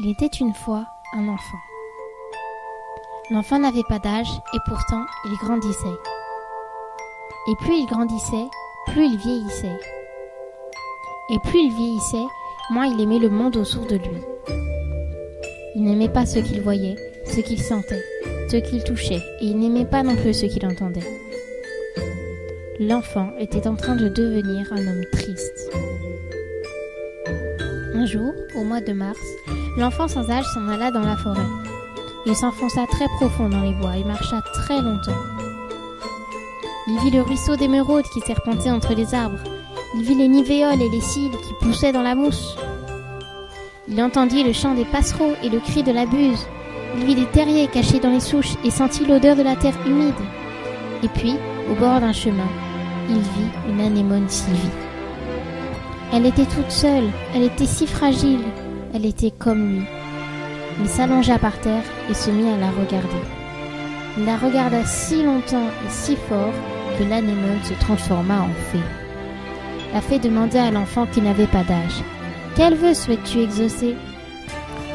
Il était une fois un enfant. L'enfant n'avait pas d'âge et pourtant il grandissait. Et plus il grandissait, plus il vieillissait. Et plus il vieillissait, moins il aimait le monde autour de lui. Il n'aimait pas ce qu'il voyait, ce qu'il sentait, ce qu'il touchait, et il n'aimait pas non plus ce qu'il entendait. L'enfant était en train de devenir un homme triste. Un jour, au mois de mars, l'enfant sans âge s'en alla dans la forêt. Il s'enfonça très profond dans les bois et marcha très longtemps. Il vit le ruisseau d'émeraude qui serpentait entre les arbres. Il vit les nivéoles et les cils qui poussaient dans la mousse. Il entendit le chant des passereaux et le cri de la buse. Il vit des terriers cachés dans les souches et sentit l'odeur de la terre humide. Et puis, au bord d'un chemin, il vit une anémone Sylvie. Elle était toute seule, elle était si fragile, elle était comme lui. Il s'allongea par terre et se mit à la regarder. Il la regarda si longtemps et si fort que l'anémone se transforma en fée. La fée demanda à l'enfant qui n'avait pas d'âge: « Quel vœu souhaites-tu exaucer ?»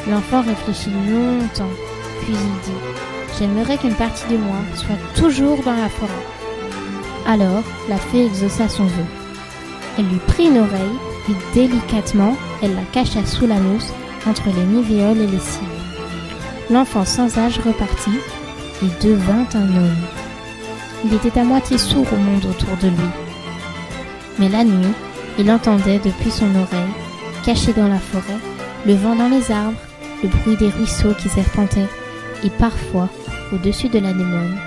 L'enfant réfléchit longtemps, puis il dit: « J'aimerais qu'une partie de moi soit toujours dans la forêt. » Alors la fée exauça son vœu. Elle lui prit une oreille et délicatement elle la cacha sous la mousse entre les nivéoles et les cils. L'enfant sans âge repartit et devint un homme. Il était à moitié sourd au monde autour de lui. Mais la nuit, il entendait depuis son oreille, caché dans la forêt, le vent dans les arbres, le bruit des ruisseaux qui serpentaient, et parfois, au-dessus de l'anémone,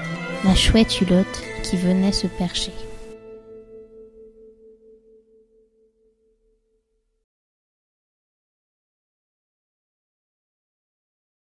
la chouette Hulotte qui venait se percher.